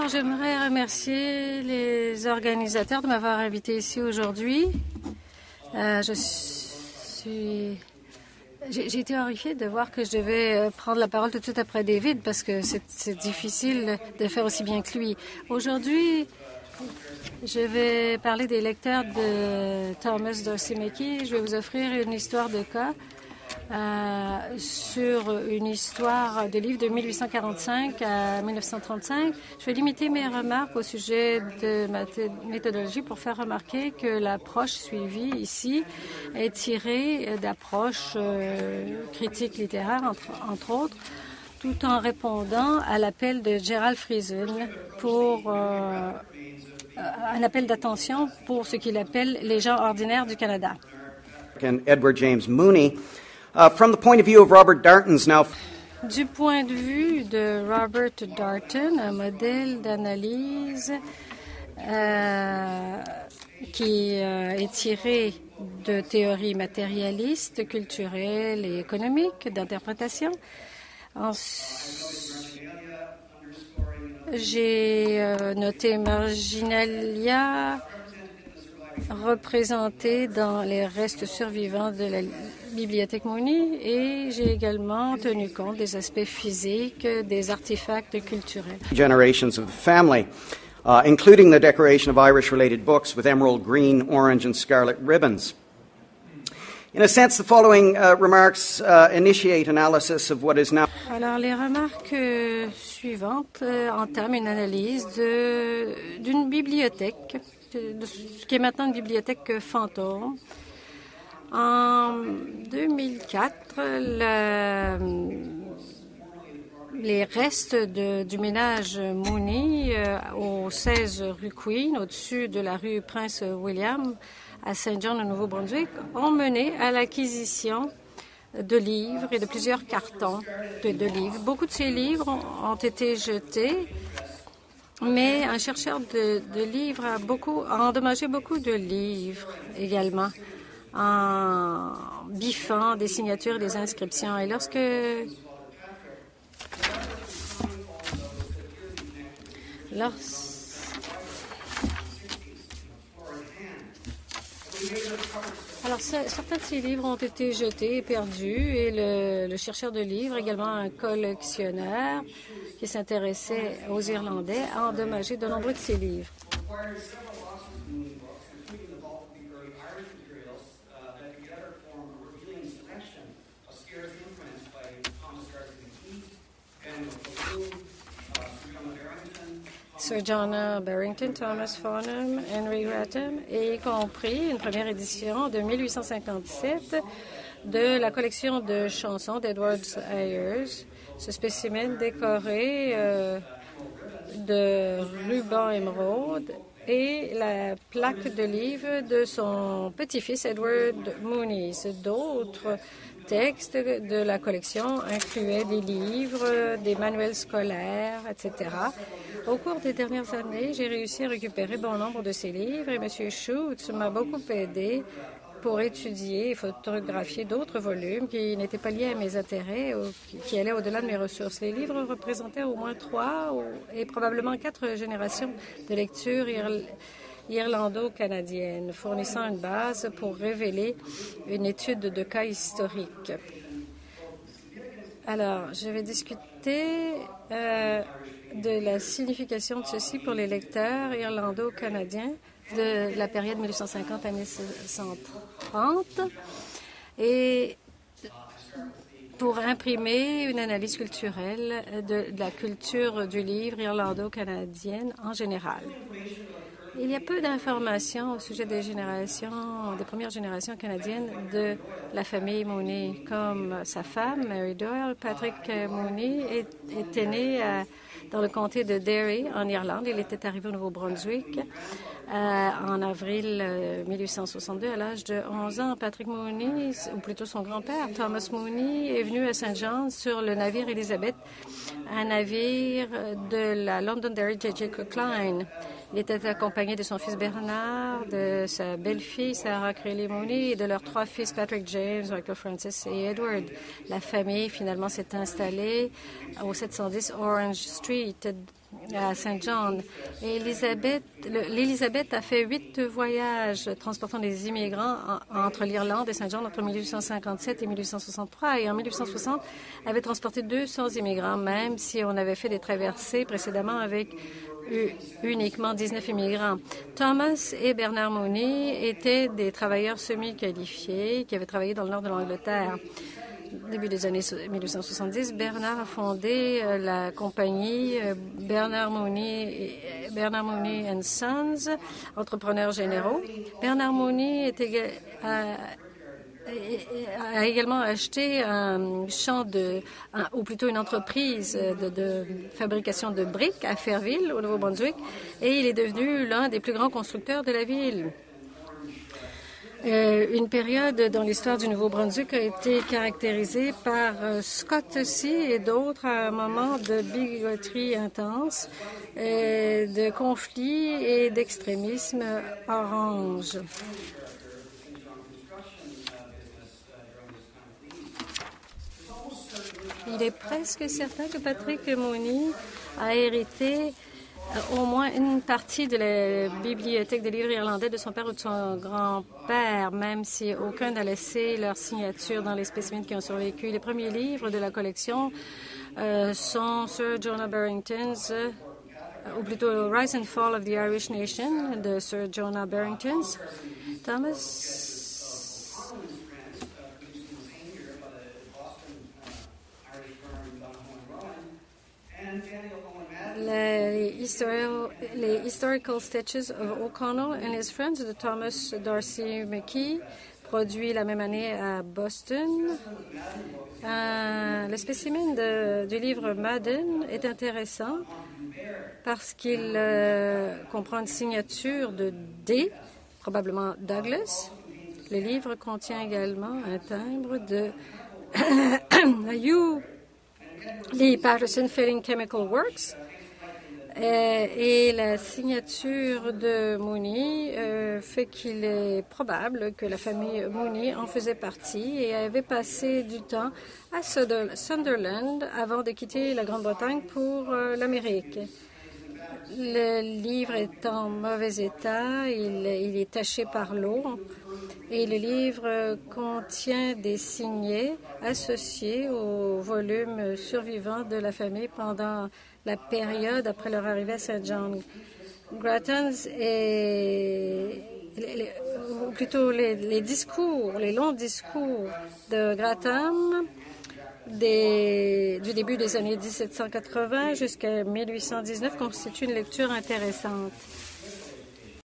Alors, j'aimerais remercier les organisateurs de m'avoir invité ici aujourd'hui. J'ai été horrifiée de voir que je devais prendre la parole tout de suite après David parce que c'est difficile de faire aussi bien que lui. Aujourd'hui, je vais parler des lecteurs de Thomas D'Arcy McKee. Je vais vous offrir une histoire de cas sur une histoire de livre de 1845 à 1935. Je vais limiter mes remarques au sujet de ma méthodologie pour faire remarquer que l'approche suivie ici est tirée d'approches critiques littéraires, entre autres, tout en répondant à l'appel de Gerald Friesen pour un appel d'attention pour ce qu'il appelle les gens ordinaires du Canada. Edward James Mooney. From the point of view of Robert Darnton's now. Du point de vue de Robert Darnton, un modèle d'analyse qui est tiré de théories matérialistes, culturelles et économiques, d'interprétation. J'ai noté marginalia représenté dans les restes survivants de la bibliothèque Mooney et j'ai également tenu compte des aspects physiques des artefacts culturels. Generations of the family, including the decoration of Irish-related books with emerald green, orange and scarlet ribbons. In a sense, the following remarks initiate analysis of what is now. Alors, les remarques suivantes entament une analyse d'une bibliothèque, de ce qui est maintenant une bibliothèque fantôme. En 2004, les restes du ménage Mooney au 16 rue Queen, au-dessus de la rue Prince William, à Saint John, au Nouveau-Brunswick, ont mené à l'acquisition de livres et de plusieurs cartons de livres. Beaucoup de ces livres ont été jetés, mais un chercheur de livres a endommagé beaucoup de livres également, en biffant des signatures, des inscriptions. Et Alors, certains de ces livres ont été jetés et perdus, et le chercheur de livres, également un collectionneur qui s'intéressait aux Irlandais, a endommagé de nombreux de ces livres. Sir John Barrington, Thomas Farnham, Henry Grantham, y compris une première édition de 1857 de la collection de chansons d'Edward Ayers, ce spécimen décoré de rubans émeraude et la plaque de livre de son petit-fils Edward Mooney. D'autres textes de la collection incluaient des livres, des manuels scolaires, etc. Au cours des dernières années, j'ai réussi à récupérer bon nombre de ces livres et M. Schutz m'a beaucoup aidé pour étudier et photographier d'autres volumes qui n'étaient pas liés à mes intérêts ou qui allaient au-delà de mes ressources. Les livres représentaient au moins 3 et probablement 4 générations de lecture irlando-canadienne, fournissant une base pour révéler une étude de cas historique. Alors, je vais discuter de la signification de ceci pour les lecteurs irlando-canadiens de la période 1850 à 1930 et pour imprimer une analyse culturelle de la culture du livre irlando-canadienne en général. Il y a peu d'informations au sujet des premières générations canadiennes de la famille Mooney. Comme sa femme, Mary Doyle, Patrick Mooney était né dans le comté de Derry, en Irlande. Il était arrivé au Nouveau-Brunswick en avril 1862 à l'âge de 11 ans. Patrick Mooney, ou plutôt son grand-père, Thomas Mooney, est venu à Saint John sur le navire Elizabeth, un navire de la Londonderry J.J. Klein. Il était accompagné de son fils Bernard, de sa belle-fille Sarah Creley Mooney et de leurs 3 fils Patrick James, Michael Francis et Edward. La famille finalement s'est installée au 710 Orange Street à Saint John. Et l'Élisabeth a fait 8 voyages transportant des immigrants entre l'Irlande et Saint John entre 1857 et 1863. Et en 1860, elle avait transporté 200 immigrants, même si on avait fait des traversées précédemment avec uniquement 19 immigrants. Thomas et Bernard Mooney étaient des travailleurs semi-qualifiés qui avaient travaillé dans le nord de l'Angleterre. Au début des années 1870, Bernard a fondé la compagnie Bernard Mooney and Sons, entrepreneurs généraux. Bernard Mooney a également acheté un champ ou plutôt une entreprise de fabrication de briques à Fairville, au Nouveau-Brunswick, et il est devenu l'un des plus grands constructeurs de la ville. Une période dans l'histoire du Nouveau-Brunswick a été caractérisée par Scott aussi et d'autres à un moment de bigoterie intense, de conflits et d'extrémisme orange. Il est presque certain que Patrick Mooney a hérité au moins une partie de la bibliothèque des livres irlandais de son père ou de son grand-père, même si aucun n'a laissé leur signature dans les spécimens qui ont survécu. Les premiers livres de la collection sont Sir Jonah Barrington's, ou plutôt Rise and Fall of the Irish Nation de Sir Jonah Barrington's. Thomas. Les Historical Sketches of O'Connell and His Friends de Thomas D'Arcy McKee, produit la même année à Boston. Le spécimen du livre Madden est intéressant parce qu'il comprend une signature de D, probablement Douglas. Le livre contient également un timbre de Hugh Lee Patterson Filling Chemical Works. Et la signature de Mooney fait qu'il est probable que la famille Mooney en faisait partie et avait passé du temps à Sunderland avant de quitter la Grande-Bretagne pour l'Amérique. Le livre est en mauvais état, il est taché par l'eau et le livre contient des signets associés au volume survivant de la famille pendant la période après leur arrivée à Saint John. Grattan's ou plutôt les longs discours de Grattan du début des années 1780 jusqu'à 1819 constituent une lecture intéressante.